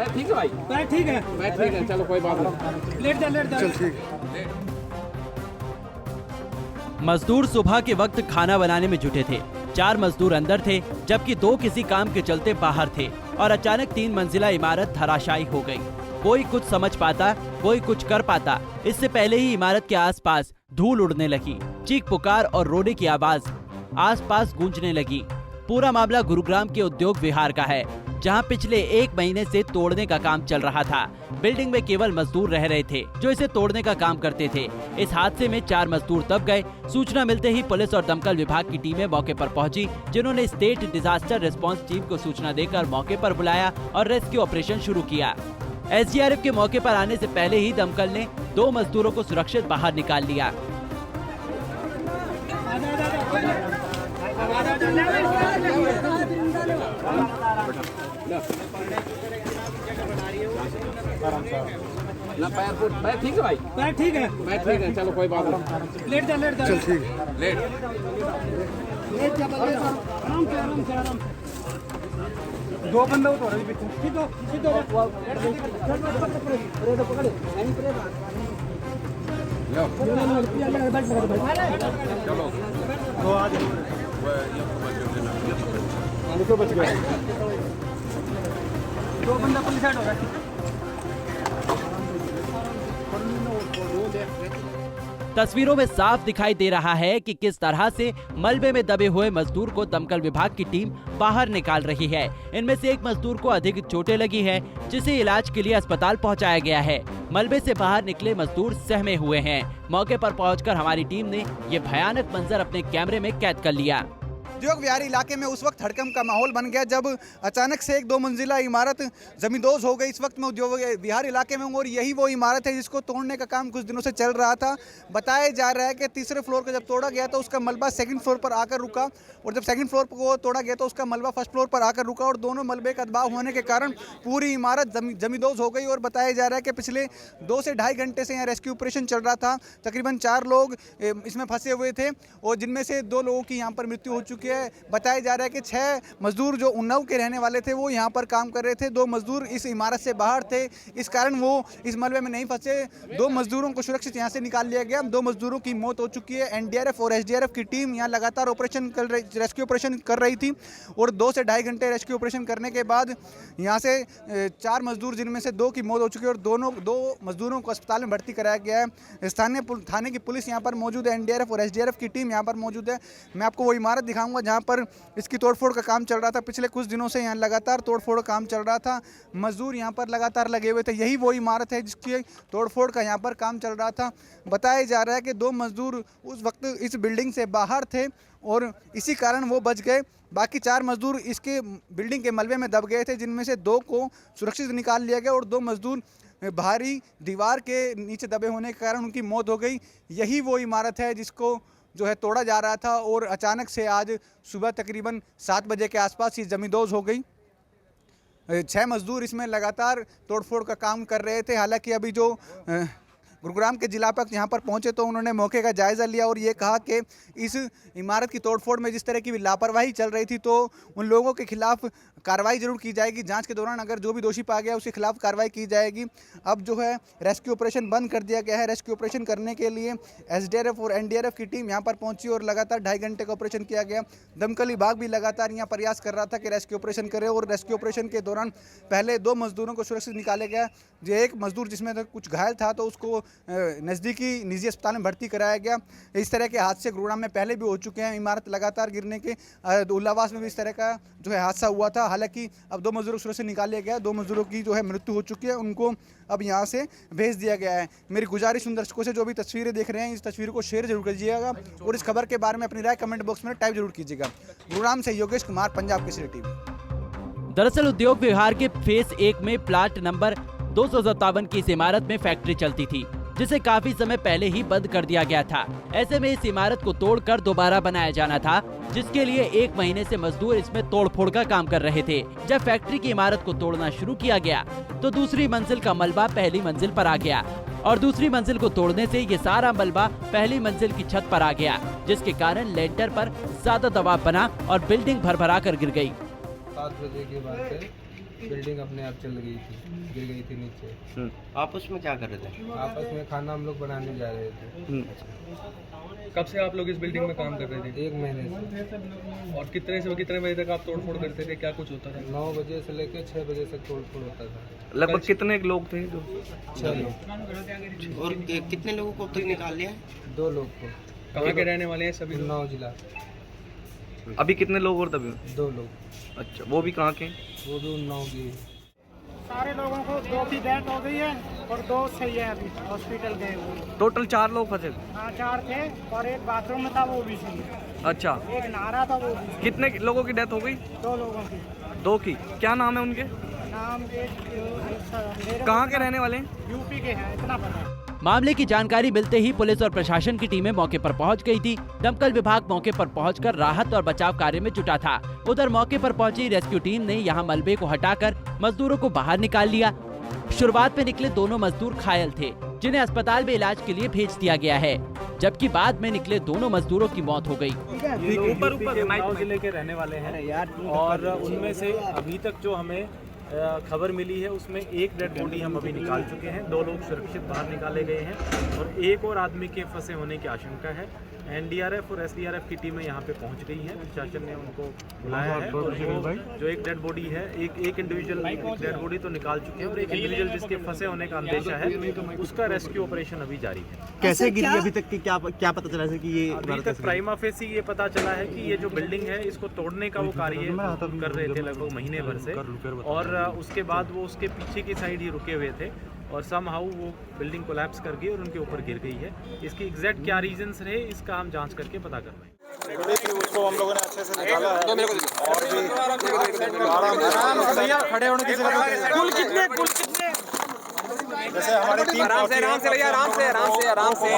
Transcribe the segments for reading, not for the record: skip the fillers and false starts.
ठीक है भाई, ठीक है, ठीक है, चलो कोई बात नहीं, लेट जा, चल ठीक है। मजदूर सुबह के वक्त खाना बनाने में जुटे थे। 4 मजदूर अंदर थे, जबकि 2 किसी काम के चलते बाहर थे और अचानक 3 मंजिला इमारत धराशायी हो गई। कोई कुछ समझ पाता, कोई कुछ कर पाता। इससे पहले ही इमारत के आसपास धूल उड़ने लगी। चीख पुकार और रोने की आवाज आसपास गूंजने लगी। पूरा मामला गुरुग्राम के उद्योग विहार का है, जहां पिछले 1 महीने से तोड़ने का काम चल रहा था। बिल्डिंग में केवल मजदूर रह रहे थे जो इसे तोड़ने का काम करते थे। इस हादसे में 4 मजदूर दब गए। सूचना मिलते ही पुलिस और दमकल विभाग की टीमें मौके पर पहुंची, जिन्होंने स्टेट डिजास्टर रिस्पांस टीम को सूचना देकर मौके पर बुलाया और रेस्क्यू ऑपरेशन शुरू किया। एसडीआरएफ के मौके पर आने से पहले ही दमकल ने 2 मजदूरों को सुरक्षित बाहर निकाल लिया। ना पैर ठीक है भाई, पैर ठीक है, चलो कोई बात नहीं, लेट जा, चल ठीक है, लेट जा, आराम से। 2 बंदे उठो रहे पीछे, सीधो पकड़े, नहीं पकड़ेगा, चलो तो आज तो बच गए। 2 बंदा पुलिस साइड हो रहा है। तस्वीरों में साफ दिखाई दे रहा है कि किस तरह से मलबे में दबे हुए मजदूर को दमकल विभाग की टीम बाहर निकाल रही है। इनमें से एक मजदूर को अधिक चोटें लगी है, जिसे इलाज के लिए अस्पताल पहुंचाया गया है। मलबे से बाहर निकले मजदूर सहमे हुए हैं। मौके पर पहुंचकर हमारी टीम ने ये भयानक मंजर अपने कैमरे में कैद कर लिया। उद्योग विहार इलाके में उस वक्त हड़कंप का माहौल बन गया जब अचानक से 1-2 मंजिला इमारत जमींदोज हो गई। इस वक्त मैं उद्योग विहार इलाके में हूँ और यही वो इमारत है जिसको तोड़ने का काम कुछ दिनों से चल रहा था। बताया जा रहा है कि तीसरे फ्लोर को जब तोड़ा गया तो उसका मलबा 2nd फ्लोर पर आकर रुका और जब 2nd फ्लोर को तोड़ा गया तो उसका मलबा 1st फ्लोर पर आकर रुका और दोनों मलबे का दबाव होने के कारण पूरी इमारत जमींदोज हो गई। और बताया जा रहा है कि पिछले 2 से ढाई घंटे से यहाँ रेस्क्यू ऑपरेशन चल रहा था। तकरीबन 4 लोग इसमें फंसे हुए थे और जिनमें से 2 लोगों की यहाँ पर मृत्यु हो चुकी है। बताया जा रहा है कि 6 मजदूर जो उन्नाव के रहने वाले थे वो यहाँ पर काम कर रहे थे। 2 मजदूर इस इमारत से बाहर थे, इस कारण वो इस मलबे में नहीं फंसे। 2 मजदूरों को सुरक्षित यहाँ से निकाल लिया गया। 2 मजदूरों की मौत हो चुकी है। एनडीआरएफ और एसडीआरएफ की टीम यहाँ लगातार रेस्क्यू ऑपरेशन कर रही थी और 2 से ढाई घंटे रेस्क्यू ऑपरेशन करने के बाद यहाँ से 4 मजदूर जिनमें से 2 की मौत हो चुकी है और 2 मजदूरों को अस्पताल में भर्ती कराया गया है। स्थानीय थाने की पुलिस यहाँ पर मौजूद है, एनडीआरएफ और एसडीआरएफ की टीम यहाँ पर मौजूद है। मैं आपको वो इमारत दिखाऊंगा जहाँ पर इसकी तोड़फोड़ का काम चल रहा था। पिछले कुछ दिनों से यहाँ लगातार तोड़फोड़ का काम चल रहा था। मजदूर यहाँ पर लगातार लगे हुए थे। यही वो इमारत है जिसकी तोड़फोड़ का यहाँ पर काम चल रहा था। बताया जा रहा है कि 2 मजदूर उस वक्त इस बिल्डिंग से बाहर थे और इसी कारण वो बच गए। बाकी 4 मजदूर इसके बिल्डिंग के मलबे में दब गए थे, जिनमें से 2 को सुरक्षित निकाल लिया गया और 2 मजदूर भारी दीवार के नीचे दबे होने के कारण उनकी मौत हो गई। यही वो इमारत है जिसको जो है तोड़ा जा रहा था और अचानक से आज सुबह तकरीबन 7 बजे के आसपास ये जमींदोज हो गई। 6 मजदूर इसमें लगातार तोड़फोड़ का काम कर रहे थे। हालांकि अभी जो गुरुग्राम के जिलापायुक्त यहाँ पर पहुंचे तो उन्होंने मौके का जायज़ा लिया और ये कहा कि इस इमारत की तोड़फोड़ में जिस तरह की लापरवाही चल रही थी तो उन लोगों के खिलाफ कार्रवाई जरूर की जाएगी। जांच के दौरान अगर जो भी दोषी पाया गया उसके खिलाफ कार्रवाई की जाएगी। अब जो है रेस्क्यू ऑपरेशन बंद कर दिया गया है। रेस्क्यू ऑपरेशन करने के लिए एसडीआरएफ और एनडीआरएफ की टीम यहाँ पर पहुंची और लगातार 2.5 घंटे का ऑपरेशन किया गया। दमकल विभाग भी लगातार यहाँ प्रयास कर रहा था कि रेस्क्यू ऑपरेशन करे और रेस्क्यू ऑपरेशन के दौरान पहले 2 मजदूरों को सुरक्षित निकाले गया। जो एक मजदूर जिसमें कुछ घायल था तो उसको नज़दीकी निजी अस्पताल में भर्ती कराया गया। इस तरह के हादसे गुरुग्राम में पहले भी हो चुके हैं। इमारत लगातार गिरने के उल्लावास में भी इस तरह का जो है हादसा हुआ था। हालांकि अब 2 मजदूरों को सुरक्षित निकाल लिया गया। 2 मजदूरों की जो है मृत्यु हो चुकी है, उनको अब यहाँ से भेज दिया गया है। मेरी गुजारिश उन दर्शकों से जो भी तस्वीरें देख रहे हैं इस तस्वीर को शेयर जरूर कीजिएगा और इस खबर के बारे में अपनी राय कमेंट बॉक्स में टाइप जरूर कीजिएगा। गुरुग्राम से योगेश कुमार, पंजाब केसरी टीवी। दरअसल उद्योग विहार के फेज 1 में प्लाट नंबर 257 की इस इमारत में फैक्ट्री चलती थी। जिसे काफी समय पहले ही बंद कर दिया गया था। ऐसे में इस इमारत को तोड़कर दोबारा बनाया जाना था, जिसके लिए 1 महीने से मजदूर इसमें तोड़फोड़ का काम कर रहे थे। जब फैक्ट्री की इमारत को तोड़ना शुरू किया गया तो दूसरी मंजिल का मलबा पहली मंजिल पर आ गया और दूसरी मंजिल को तोड़ने से ये सारा मलबा पहली मंजिल की छत पर आ गया, जिसके कारण लेंटर पर ज्यादा दबाव बना और बिल्डिंग भरभरा कर गिर गई। 7 बजे के बाद से बिल्डिंग अपने आप चल गई थी, गिर गई थी नीचे। आपस में क्या कर रहे थे? आपस में खाना हम लोग बनाने जा रहे थे। कब से आप लोग इस बिल्डिंग में काम कर रहे थे? 1 महीने से। और कितने से कितने बजे तक आप तोड़फोड़ करते थे? क्या कुछ होता था? 9 बजे से लेकर 6 बजे तक तोड़फोड़ होता था। लगभग कितने लोग थे? 6 लोग। और कितने लोगों को अब तक निकाल लिया? 2 लोग को। कहाँ के रहने वाले हैं सभी? 9 जिला। अभी कितने लोग और तभी? 2 लोग। अच्छा, वो भी कहाँ के? वो भी 9 की। सारे लोगों को 2 की डेथ हो गई है और 2 सही है, अभी हॉस्पिटल गए हुए। टोटल 4 लोग फंसे? हाँ 4 थे और एक बाथरूम में था, वो भी सही है। अच्छा, एक नहा रहा था, वो भी। कितने लोगों की डेथ हो गई? 2 लोगों की। 2 की। क्या नाम है उनके? नाम कहाँ के रहने वाले हैं? यूपी के हैं, इतना पता है। मामले की जानकारी मिलते ही पुलिस और प्रशासन की टीमें मौके पर पहुंच गई थी। दमकल विभाग मौके पर पहुंचकर राहत और बचाव कार्य में जुटा था। उधर मौके पर पहुंची रेस्क्यू टीम ने यहां मलबे को हटाकर मजदूरों को बाहर निकाल लिया। शुरुआत में निकले दोनों मजदूर घायल थे, जिन्हें अस्पताल में इलाज के लिए भेज दिया गया है, जबकि बाद में निकले दोनों मजदूरों की मौत हो गई। ऊपर जिले के रहने वाले हैं और उनमें से अभी तक जो हमें खबर मिली है उसमें एक डेड बॉडी हम अभी निकाल चुके हैं। 2 लोग सुरक्षित बाहर निकाले गए हैं और एक और आदमी के फंसे होने की आशंका है। एनडीआरएफ और एसडीआरएफ की टीमें यहाँ पे पहुँच गई हैं। प्रशासन ने उनको बुलाया है और वो जो एक डेड बॉडी है, एक इंडिविजुअल डेड बॉडी तो निकाल चुके हैं और एक इंडिविजुअल जिसके फंसे होने का अंदेशा है, उसका रेस्क्यू ऑपरेशन अभी जारी है। कैसे गिरी अभी तक की क्या पता चला है कि ये? अभी तक प्राइमा फेसी ये पता चला है कि ये जो बिल्डिंग है इसको तोड़ने का वो कार्य कर रहे थे लगभग महीने भर से और उसके बाद वो उसके पीछे की साइड ही रुके हुए थे और समहाउ वो बिल्डिंग कोलैप्स कर गई और उनके ऊपर गिर गई है। इसकी एग्जैक्ट क्या रीजंस रहे इसका हम जांच करके पता कर रहे हैं। उसको हम लोगों ने अच्छे से निकाला है और भी भैया खड़े होने की जरूरत। कुल कितने जैसे हमारी टीम आराम से भैया आराम से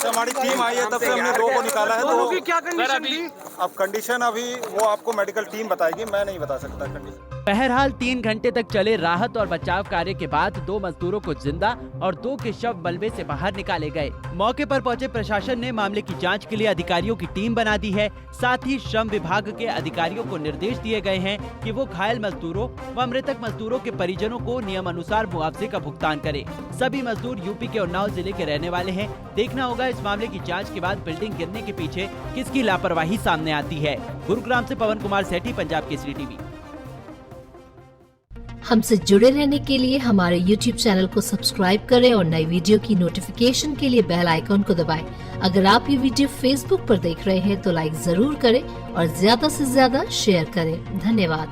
हमारी टीम आई है तब से हमने 2 को निकाला है। तो क्या कंडीशन थी? अब कंडीशन अभी वो आपको मेडिकल टीम बताएगी, मैं नहीं बता सकता कंडीशन। बहरहाल 3 घंटे तक चले राहत और बचाव कार्य के बाद 2 मजदूरों को जिंदा और 2 के शव मलबे से बाहर निकाले गए। मौके पर पहुंचे प्रशासन ने मामले की जांच के लिए अधिकारियों की टीम बना दी है। साथ ही श्रम विभाग के अधिकारियों को निर्देश दिए गए हैं कि वो घायल मजदूरों व मृतक मजदूरों के परिजनों को नियमानुसार मुआवजे का भुगतान करें। सभी मजदूर यूपी के उन्नाव जिले के रहने वाले हैं। देखना होगा इस मामले की जाँच के बाद बिल्डिंग गिरने के पीछे किसकी लापरवाही सामने आती है। गुरुग्राम से पवन कुमार सेठी, पंजाब केसरी टीवी। हमसे जुड़े रहने के लिए हमारे YouTube चैनल को सब्सक्राइब करें और नई वीडियो की नोटिफिकेशन के लिए बेल आइकॉन को दबाएं। अगर आप ये वीडियो Facebook पर देख रहे हैं तो लाइक जरूर करें और ज्यादा से ज्यादा शेयर करें। धन्यवाद।